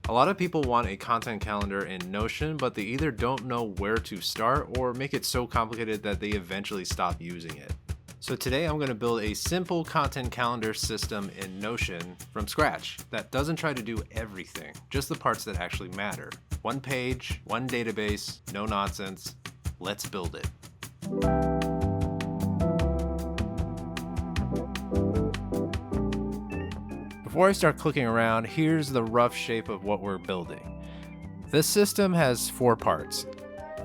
A lot of people want a content calendar in Notion, but they either don't know where to start or make it so complicated that they eventually stop using it. So today I'm going to build a simple content calendar system in Notion from scratch that doesn't try to do everything, just the parts that actually matter. One page, one database, no nonsense. Let's build it. Before I start clicking around, here's the rough shape of what we're building. This system has 4 parts.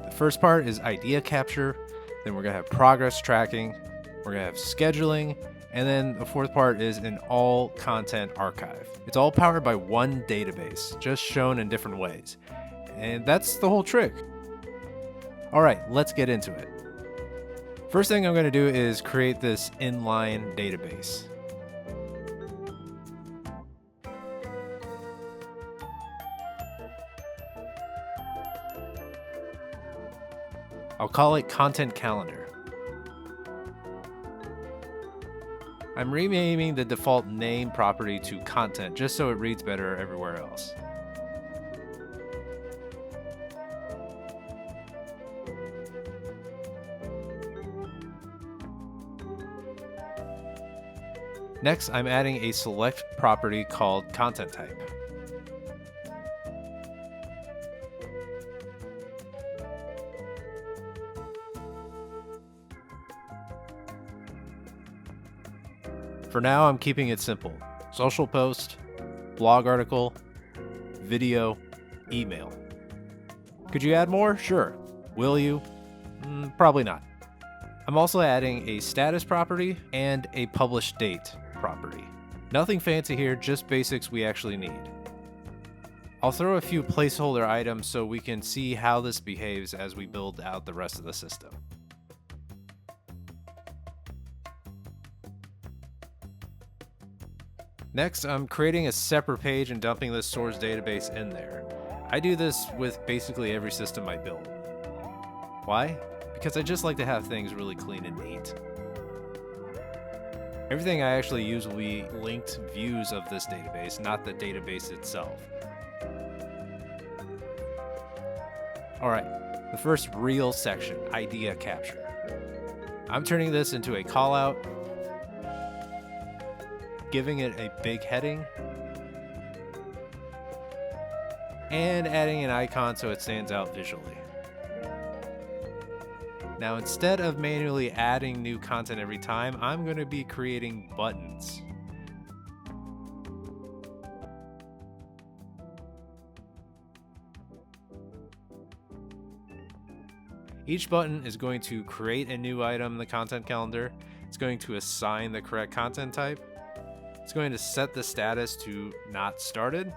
The first part is idea capture, then we're going to have progress tracking, we're going to have scheduling, and then the 4th part is an all content archive. It's all powered by one database, just shown in different ways. And that's the whole trick. All right, let's get into it. First thing I'm going to do is create this inline database. I'll call it Content Calendar. I'm renaming the default name property to Content just so it reads better everywhere else. Next, I'm adding a select property called Content Type. For now, I'm keeping it simple. Social post, blog article, video, email. Could you add more? Sure. Will you? Probably not. I'm also adding a status property and a publish date property. Nothing fancy here, just basics we actually need. I'll throw a few placeholder items so we can see how this behaves as we build out the rest of the system. Next, I'm creating a separate page and dumping this source database in there. I do this with basically every system I build. Why? Because I just like to have things really clean and neat. Everything I actually use will be linked views of this database, not the database itself. Alright, the first real section, idea capture. I'm turning this into a callout, giving it a big heading, and adding an icon so it stands out visually. Now, instead of manually adding new content every time, I'm going to be creating buttons. Each button is going to create a new item in the content calendar. It's going to assign the correct content type. It's going to set the status to not started.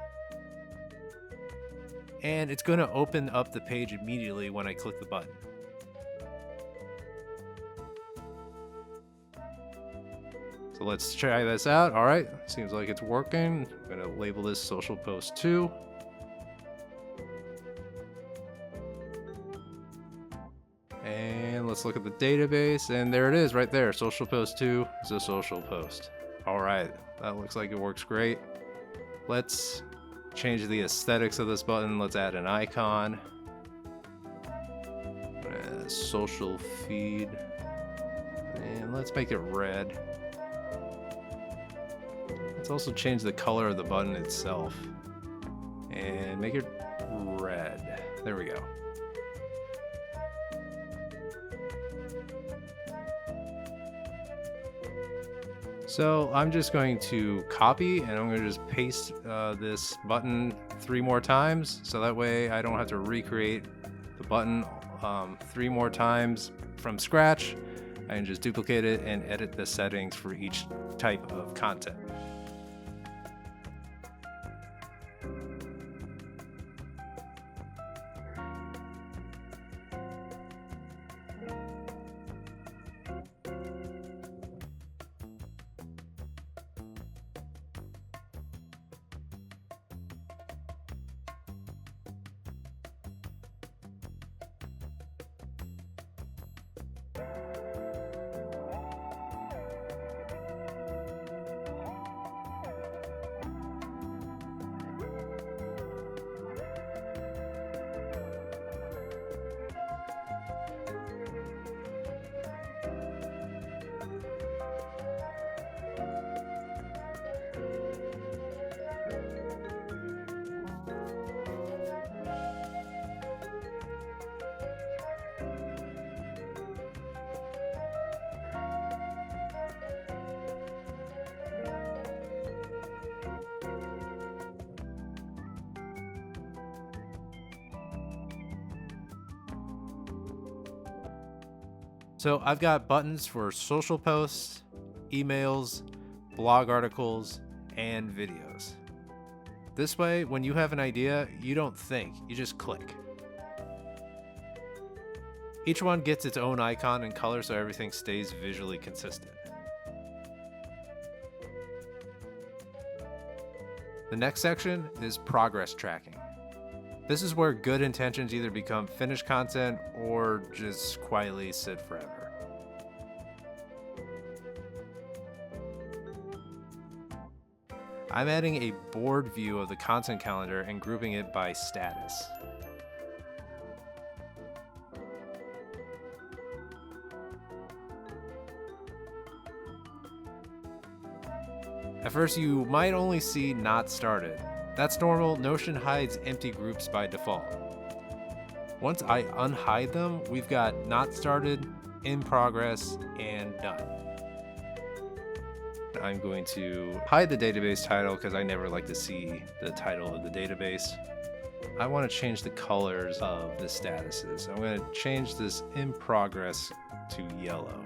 And it's going to open up the page immediately when I click the button. So let's try this out. All right, seems like it's working. I'm going to label this social post 2. And let's look at the database, and there it is right there. Social post 2 is a social post. All right, that looks like it works great. Let's change the aesthetics of this button. Let's add an icon. Social feed. And let's make it red. Let's also change the color of the button itself. And make it red. There we go. So I'm just going to copy and I'm going to just paste this button 3 more times. So that way I don't have to recreate the button 3 more times from scratch. I can just duplicate it and edit the settings for each type of content. So I've got buttons for social posts, emails, blog articles, and videos. This way, when you have an idea, you don't think, you just click. Each one gets its own icon and color so everything stays visually consistent. The next section is progress tracking. This is where good intentions either become finished content or just quietly sit forever. I'm adding a board view of the content calendar and grouping it by status. At first, you might only see not started. That's normal. Notion hides empty groups by default. Once I unhide them, we've got not started, in progress, and done. I'm going to hide the database title because I never like to see the title of the database. I want to change the colors of the statuses. I'm going to change this in progress to yellow.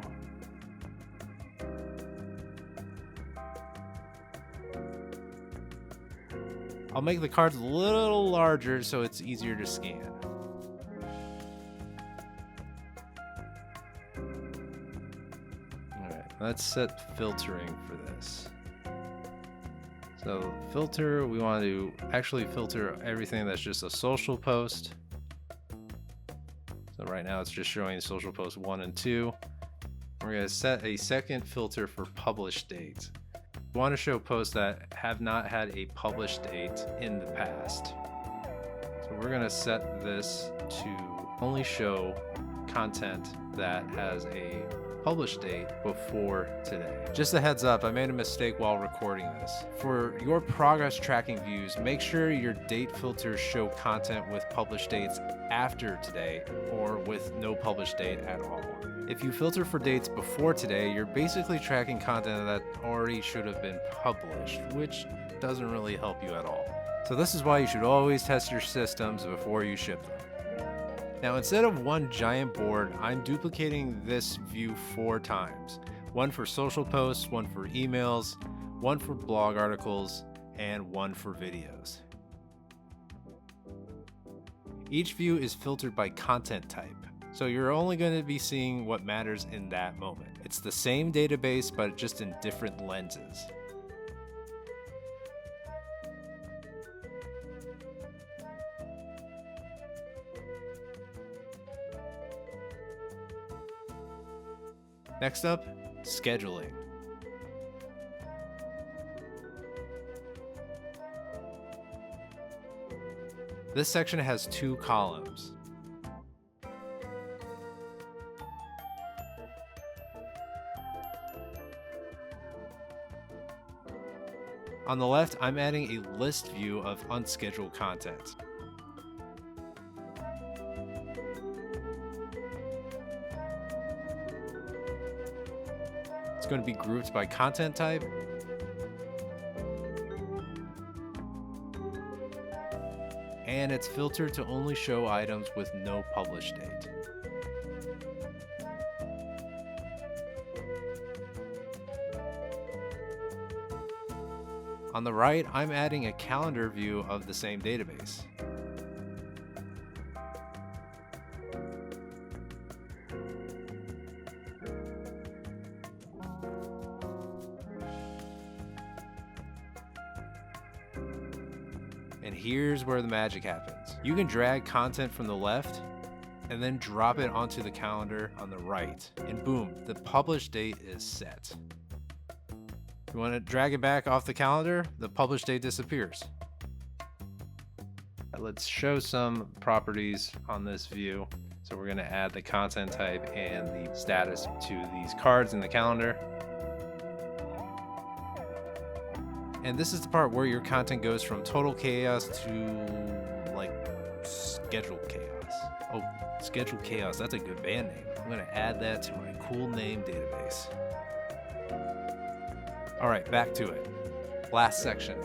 I'll make the cards a little larger so it's easier to scan. Alright, let's set filtering for this. So filter, we want to actually filter everything that's just a social post. So right now it's just showing social posts 1 and 2. We're going to set a second filter for published dates. We want to show posts that have not had a published date in the past. So we're going to set this to only show content that has a published date before today. Just a heads up, I made a mistake while recording this. For your progress tracking views, make sure your date filters show content with published dates after today or with no published date at all. If you filter for dates before today, you're basically tracking content that already should have been published, which doesn't really help you at all. So this is why you should always test your systems before you ship them. Now, instead of one giant board, I'm duplicating this view 4 times. One for social posts, one for emails, one for blog articles, and one for videos. Each view is filtered by content type. So you're only going to be seeing what matters in that moment. It's the same database, but just in different lenses. Next up, scheduling. This section has 2 columns. On the left, I'm adding a list view of unscheduled content. It's going to be grouped by content type. And it's filtered to only show items with no published date. On the right, I'm adding a calendar view of the same database. And here's where the magic happens. You can drag content from the left and then drop it onto the calendar on the right. And boom, the published date is set. If you want to drag it back off the calendar, the published date disappears. Let's show some properties on this view. So we're going to add the content type and the status to these cards in the calendar. And this is the part where your content goes from total chaos to like scheduled chaos. Oh, scheduled chaos, that's a good band name. I'm going to add that to my cool name database. All right, back to it. Last section,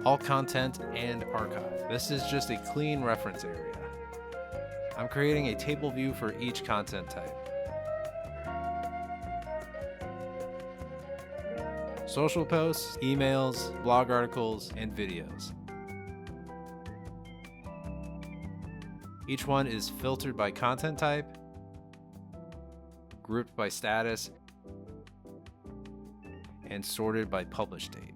all content and archive. This is just a clean reference area. I'm creating a table view for each content type. social posts, emails, blog articles, and videos. Each one is filtered by content type, grouped by status, and sorted by publish date.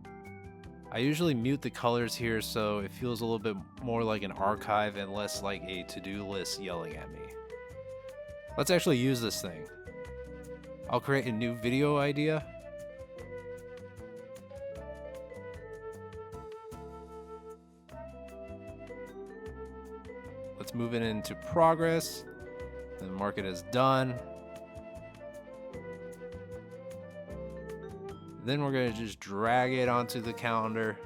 I usually mute the colors here so it feels a little bit more like an archive and less like a to-do list yelling at me. Let's actually use this thing. I'll create a new video idea. Let's move it into progress, then mark it as done. Then we're going to just drag it onto the calendar.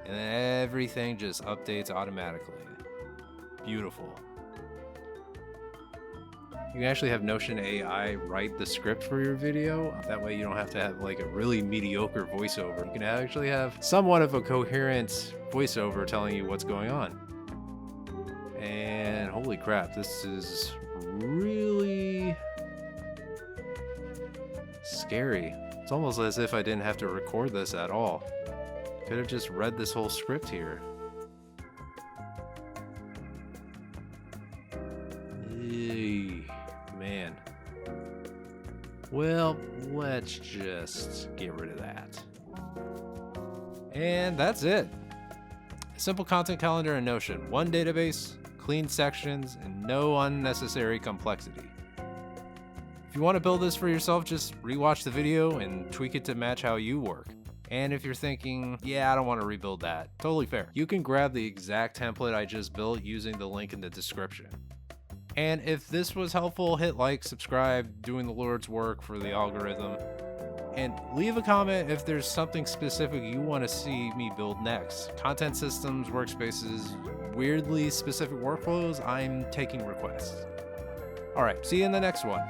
And then everything just updates automatically. Beautiful. You can actually have Notion AI write the script for your video. That way you don't have to have like a really mediocre voiceover. You can actually have somewhat of a coherent voiceover telling you what's going on. And holy crap, this is really scary. It's almost as if I didn't have to record this at all. Could have just read this whole script here. Man. Well, let's just get rid of that. And that's it. A simple content calendar in Notion. One database, clean sections, and no unnecessary complexity. If you want to build this for yourself, just rewatch the video and tweak it to match how you work. And if you're thinking, yeah, I don't want to rebuild that, totally fair. You can grab the exact template I just built using the link in the description. And if this was helpful, hit like, subscribe, doing the Lord's work for the algorithm. And leave a comment if there's something specific you want to see me build next. Content systems, workspaces, weirdly specific workflows, I'm taking requests. All right, see you in the next one.